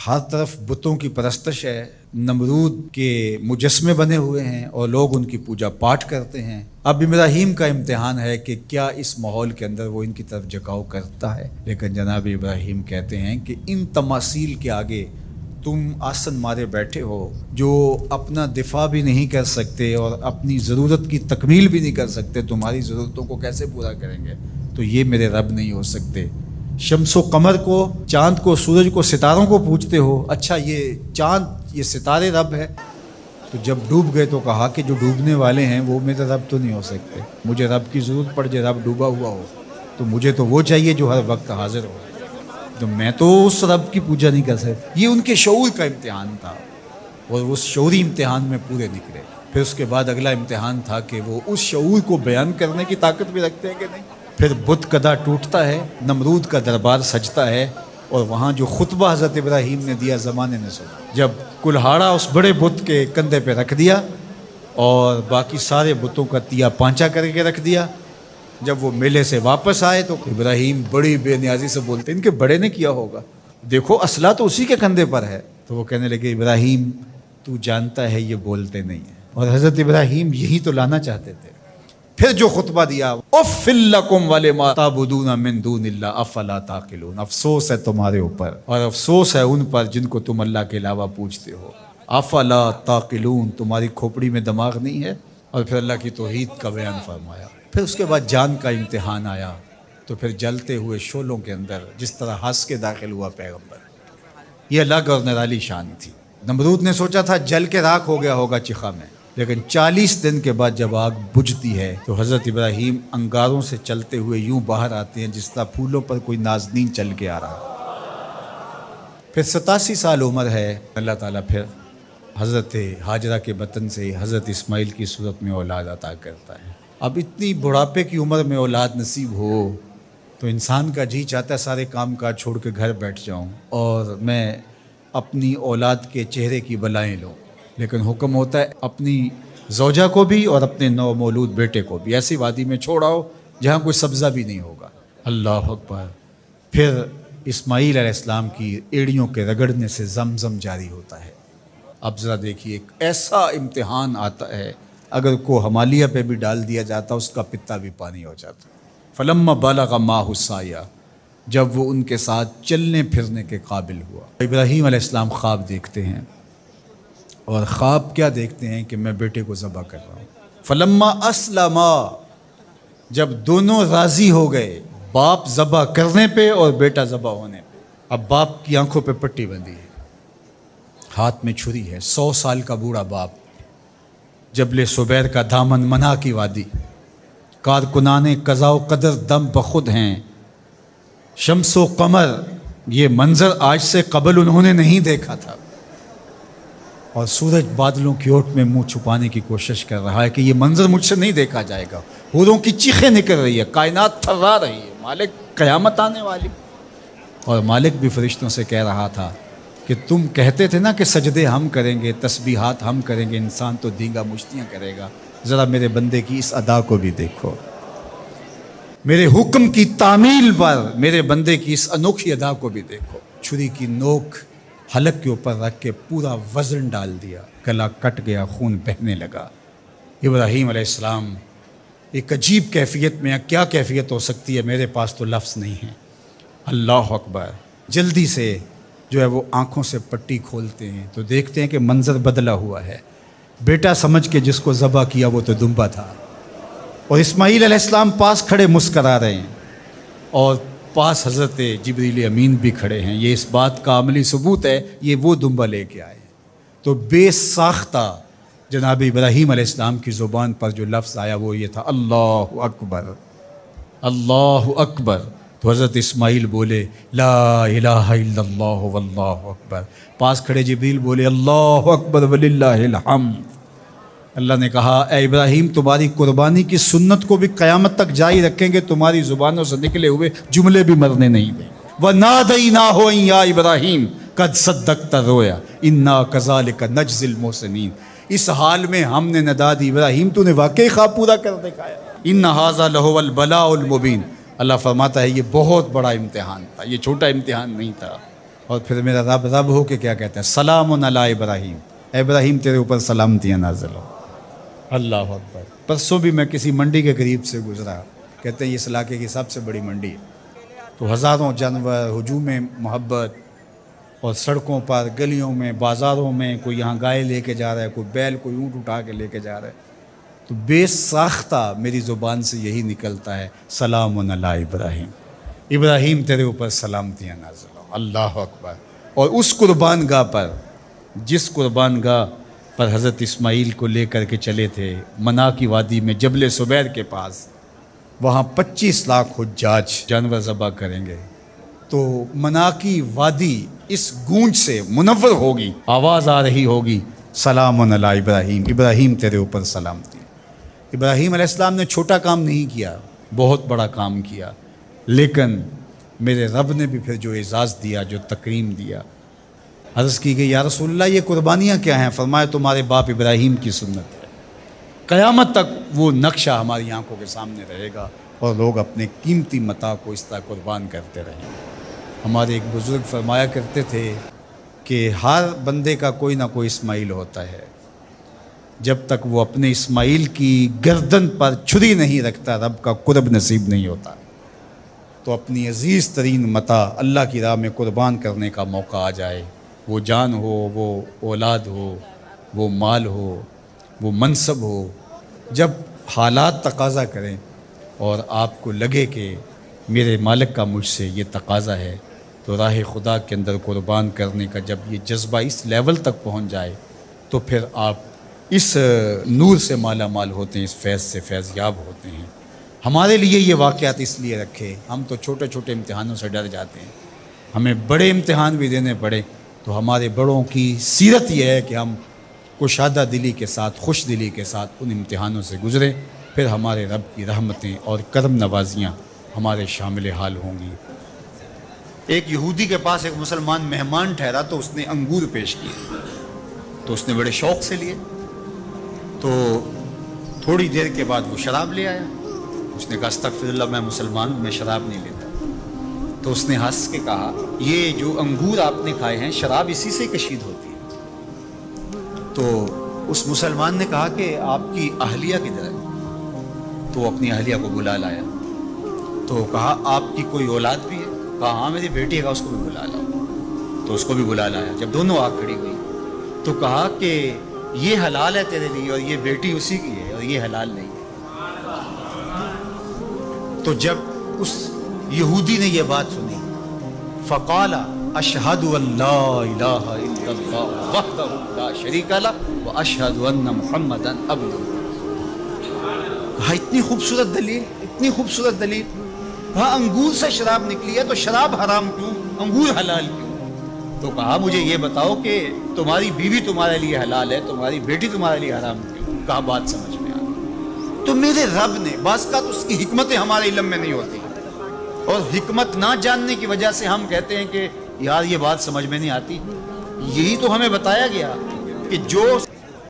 ہر طرف بتوں کی پرستش ہے، نمرود کے مجسمے بنے ہوئے ہیں اور لوگ ان کی پوجا پاٹ کرتے ہیں۔ اب ابراہیم کا امتحان ہے کہ کیا اس ماحول کے اندر وہ ان کی طرف جھکاؤ کرتا ہے، لیکن جناب ابراہیم کہتے ہیں کہ ان تماثیل کے آگے تم آسن مارے بیٹھے ہو، جو اپنا دفاع بھی نہیں کر سکتے اور اپنی ضرورت کی تکمیل بھی نہیں کر سکتے، تمہاری ضرورتوں کو کیسے پورا کریں گے؟ تو یہ میرے رب نہیں ہو سکتے۔ شمس و قمر کو، چاند کو، سورج کو، ستاروں کو پوجتے ہو، اچھا یہ چاند یہ ستارے رب ہے؟ تو جب ڈوب گئے تو کہا کہ جو ڈوبنے والے ہیں وہ میرے رب تو نہیں ہو سکتے، مجھے رب کی ضرورت پڑ جائے، رب ڈوبا ہوا ہو تو مجھے تو وہ چاہیے جو ہر وقت حاضر ہو، تو میں تو اس رب کی پوجا نہیں کر سکتا۔ یہ ان کے شعور کا امتحان تھا اور اس شعوری امتحان میں پورے نکلے۔ پھر اس کے بعد اگلا امتحان تھا کہ وہ اس شعور کو بیان کرنے کی طاقت بھی رکھتے ہیں کہ نہیں۔ پھر بت کدا ٹوٹتا ہے، نمرود کا دربار سجتا ہے، اور وہاں جو خطبہ حضرت ابراہیم نے دیا زمانے نے سنا۔ جب کلہاڑا اس بڑے بت کے کندھے پہ رکھ دیا اور باقی سارے بتوں کا تیا پانچا کر کے رکھ دیا، جب وہ میلے سے واپس آئے تو ابراہیم بڑی بے نیازی سے بولتے ان کے بڑے نے کیا ہوگا، دیکھو اسلحہ تو اسی کے کندھے پر ہے۔ تو وہ کہنے لگے ابراہیم تو جانتا ہے یہ بولتے نہیں ہیں، اور حضرت ابراہیم یہی تو لانا چاہتے تھے۔ پھر جو خطبہ دیا، اف لکم ولما تعبدون من دون اللہ افلا تعقلون، افسوس ہے تمہارے اوپر اور افسوس ہے ان پر جن کو تم اللہ کے علاوہ پوجتے ہو، افلا تعقلون، تمہاری کھوپڑی میں دماغ نہیں ہے۔ اور پھر اللہ کی توحید کا بیان فرمایا۔ پھر اس کے بعد جان کا امتحان آیا، تو پھر جلتے ہوئے شعلوں کے اندر جس طرح ہنس کے داخل ہوا پیغمبر، یہ الگ اور نرالی شان تھی۔ نمرود نے سوچا تھا جل کے راکھ ہو گیا ہوگا چخا میں، لیکن 40 دن کے بعد جب آگ بجھتی ہے تو حضرت ابراہیم انگاروں سے چلتے ہوئے یوں باہر آتے ہیں جس طرح پھولوں پر کوئی نازنین چل کے آ رہا۔ پھر 87 سال عمر ہے، اللہ تعالیٰ پھر حضرت ہاجرہ کے بطن سے حضرت اسماعیل کی صورت میں اولاد عطا کرتا ہے۔ اب اتنی بڑھاپے کی عمر میں اولاد نصیب ہو تو انسان کا جی چاہتا ہے سارے کام کاج چھوڑ کے گھر بیٹھ جاؤں اور میں اپنی اولاد کے چہرے کی بلائیں لوں، لیکن حکم ہوتا ہے اپنی زوجہ کو بھی اور اپنے نو مولود بیٹے کو بھی ایسی وادی میں چھوڑ آؤ جہاں کوئی سبزہ بھی نہیں ہوگا۔ اللہ اکبر۔ پھر اسماعیل علیہ السلام کی ایڑیوں کے رگڑنے سے زمزم جاری ہوتا ہے۔ اب ذرا دیکھیے، ایک ایسا امتحان آتا ہے اگر کو ہمالیہ پہ بھی ڈال دیا جاتا اس کا پتا بھی پانی ہو جاتا۔ فلما بلغ معہ السعی، جب وہ ان کے ساتھ چلنے پھرنے کے قابل ہوا۔ ابراہیم علیہ السلام خواب دیکھتے ہیں، اور خواب کیا دیکھتے ہیں کہ میں بیٹے کو ذبح کر رہا ہوں۔ فلما اسلما، جب دونوں راضی ہو گئے، باپ ذبح کرنے پہ اور بیٹا ذبح ہونے پہ، اب باپ کی آنکھوں پہ پٹی بندھی ہے، ہاتھ میں چھری ہے، 100 سال کا بوڑھا باپ، جبل صبیر کا دامن منا کی وادی، کارکنان قضاء و قدر دم بخود ہیں، شمس و قمر، یہ منظر آج سے قبل انہوں نے نہیں دیکھا تھا، اور سورج بادلوں کی اوٹ میں منہ چھپانے کی کوشش کر رہا ہے کہ یہ منظر مجھ سے نہیں دیکھا جائے گا، حوروں کی چیخیں نکل رہی ہے، کائنات تھرا رہی ہے، مالک قیامت آنے والی، اور مالک بھی فرشتوں سے کہہ رہا تھا کہ تم کہتے تھے نا کہ سجدے ہم کریں گے، تسبیحات ہم کریں گے، انسان تو دینگا مشتیاں کرے گا، ذرا میرے بندے کی اس ادا کو بھی دیکھو، میرے حکم کی تعمیل پر میرے بندے کی اس انوکھی ادا کو بھی دیکھو۔ چھری کی نوک حلق کے اوپر رکھ کے پورا وزن ڈال دیا، گلا کٹ گیا، خون بہنے لگا۔ ابراہیم علیہ السلام ایک عجیب کیفیت میں، کیا کیفیت ہو سکتی ہے میرے پاس تو لفظ نہیں ہے۔ اللہ اکبر۔ جلدی سے جو ہے وہ آنکھوں سے پٹی کھولتے ہیں تو دیکھتے ہیں کہ منظر بدلا ہوا ہے، بیٹا سمجھ کے جس کو ذبح کیا وہ تو دمبا تھا، اور اسماعیل علیہ السلام پاس کھڑے مسکرا رہے ہیں، اور پاس حضرت جبریل امین بھی کھڑے ہیں۔ یہ اس بات کا عملی ثبوت ہے یہ وہ دمبا لے کے آئے۔ تو بے ساختہ جناب ابراہیم علیہ السلام کی زبان پر جو لفظ آیا وہ یہ تھا، اللہ اکبر، اللہ اکبر۔ تو حضرت اسماعیل بولے لا الہ الا اللہ واللہ اکبر، پاس کھڑے جبریل بولے اللہ اکبر وللہ الحمد۔ اللہ نے کہا اے ابراہیم تمہاری قربانی کی سنت کو بھی قیامت تک جاری رکھیں گے، تمہاری زبانوں سے نکلے ہوئے جملے بھی مرنے نہیں دیں گے۔ وَنَادَيْنَاهُ أَن يَا إِبْرَاهِيمُ قَدْ صَدَّقْتَ الرُّؤْيَا إِنَّا كَذَلِكَ نَجْزِي الْمُحْسِنِينَ، اس حال میں ہم نے ندا دی ابراہیم تو نے واقعی خواب پورا کر دکھایا۔ إِنَّ هَذَا لَهُوَ الْبَلَاءُ الْمُبِينُ، اللہ فرماتا ہے یہ بہت بڑا امتحان تھا، یہ چھوٹا امتحان نہیں تھا، اور پھر میرا رب رب ہو کے کیا کہتا ہے؟ سلام علی ابراہیم، اے ابراہیم تیرے اوپر سلامتیاں نازل ہو۔ اللہ اکبر۔ پرسوں بھی میں کسی منڈی کے قریب سے گزرا، کہتے ہیں اس علاقے کی سب سے بڑی منڈی ہے، تو ہزاروں جانور، ہجوم محبت، اور سڑکوں پر، گلیوں میں، بازاروں میں کوئی یہاں گائے لے کے جا رہا ہے، کوئی بیل، کوئی اونٹ اٹھا کے لے کے جا رہا ہے، تو بے ساختہ میری زبان سے یہی نکلتا ہے سلام علی ابراہیم، ابراہیم تیرے اوپر سلامتیاں نازل ہو۔ اللہ اکبر۔ اور اس قربان گاہ پر، جس قربان گاہ پر حضرت اسماعیل کو لے کر کے چلے تھے، منا کی وادی میں جبل سبیر کے پاس، وہاں 25 لاکھ حجاج جانور ذبح کریں گے، تو منا کی وادی اس گونج سے منور ہوگی، آواز آ رہی ہوگی سلام علی ابراہیم، ابراہیم تیرے اوپر سلامتی۔ ابراہیم علیہ السلام نے چھوٹا کام نہیں کیا، بہت بڑا کام کیا، لیکن میرے رب نے بھی پھر جو اعزاز دیا، جو تکریم دیا، عرض کی گئی یا رسول اللہ یہ قربانیاں کیا ہیں؟ فرمایا تمہارے باپ ابراہیم کی سنت ہے، قیامت تک وہ نقشہ ہماری آنکھوں کے سامنے رہے گا، اور لوگ اپنے قیمتی متاع کو اس طرح قربان کرتے رہیں گے۔ ہمارے ایک بزرگ فرمایا کرتے تھے کہ ہر بندے کا کوئی نہ کوئی اسماعیل ہوتا ہے، جب تک وہ اپنے اسماعیل کی گردن پر چھری نہیں رکھتا رب کا قرب نصیب نہیں ہوتا۔ تو اپنی عزیز ترین متاع اللہ کی راہ میں قربان کرنے کا موقع آ جائے، وہ جان ہو، وہ اولاد ہو، وہ مال ہو، وہ منصب ہو، جب حالات تقاضا کریں اور آپ کو لگے کہ میرے مالک کا مجھ سے یہ تقاضا ہے، تو راہ خدا کے اندر قربان کرنے کا جب یہ جذبہ اس لیول تک پہنچ جائے، تو پھر آپ اس نور سے مالا مال ہوتے ہیں، اس فیض سے فیض یاب ہوتے ہیں۔ ہمارے لیے یہ واقعات اس لیے رکھے، ہم تو چھوٹے چھوٹے امتحانوں سے ڈر جاتے ہیں، ہمیں بڑے امتحان بھی دینے پڑے تو ہمارے بڑوں کی سیرت یہ ہے کہ ہم کشادہ دلی کے ساتھ، خوش دلی کے ساتھ ان امتحانوں سے گزرے، پھر ہمارے رب کی رحمتیں اور کرم نوازیاں ہمارے شامل حال ہوں گی۔ ایک یہودی کے پاس ایک مسلمان مہمان ٹھہرا تو اس نے انگور پیش کیے، تو اس نے بڑے شوق سے لیے، تو تھوڑی دیر کے بعد وہ شراب لے آیا۔ اس نے کہا استغفر اللہ، میں مسلمان ہوں، میں شراب نہیں لیتا۔ تو اس نے ہنس کے کہا یہ جو انگور آپ نے کھائے ہیں شراب اسی سے کشید ہوتی ہے۔ تو اس مسلمان نے کہا کہ آپ کی اہلیہ کدھر ہے؟ تو وہ اپنی اہلیہ کو بلا لایا، تو کہا آپ کی کوئی اولاد بھی ہے؟ کہا ہاں میری بیٹی ہے، اس کو بھی بلا لاؤ۔ تو اس کو بھی بلا لایا۔ جب دونوں آ کھڑی ہوئی تو کہا کہ یہ حلال ہے تیرے لیے اور یہ بیٹی اسی کی ہے اور یہ حلال نہیں ہے۔ تو جب اس یہودی نے یہ بات سنی، فقال اشہد ان لا الہ الا اللہ وحدہ لا شریک لہ واشہد ان محمدا عبدہ۔ کہا اتنی خوبصورت دلیل، اتنی خوبصورت دلیل، کہا انگور سے شراب نکلی ہے تو شراب حرام کیوں، انگور حلال کیوں؟ تو کہا مجھے یہ بتاؤ کہ تمہاری بیوی تمہارے لیے حلال ہے، تمہاری بیٹی تمہارے لیے حرام کیوں؟ کہا بات سمجھ میں آ گئی۔ تو میرے رب نے، بعض کا تو اس کی حکمتیں ہمارے علم میں نہیں ہوتی، اور حکمت نہ جاننے کی وجہ سے ہم کہتے ہیں کہ یار یہ بات سمجھ میں نہیں آتی۔ یہی تو ہمیں بتایا گیا کہ جو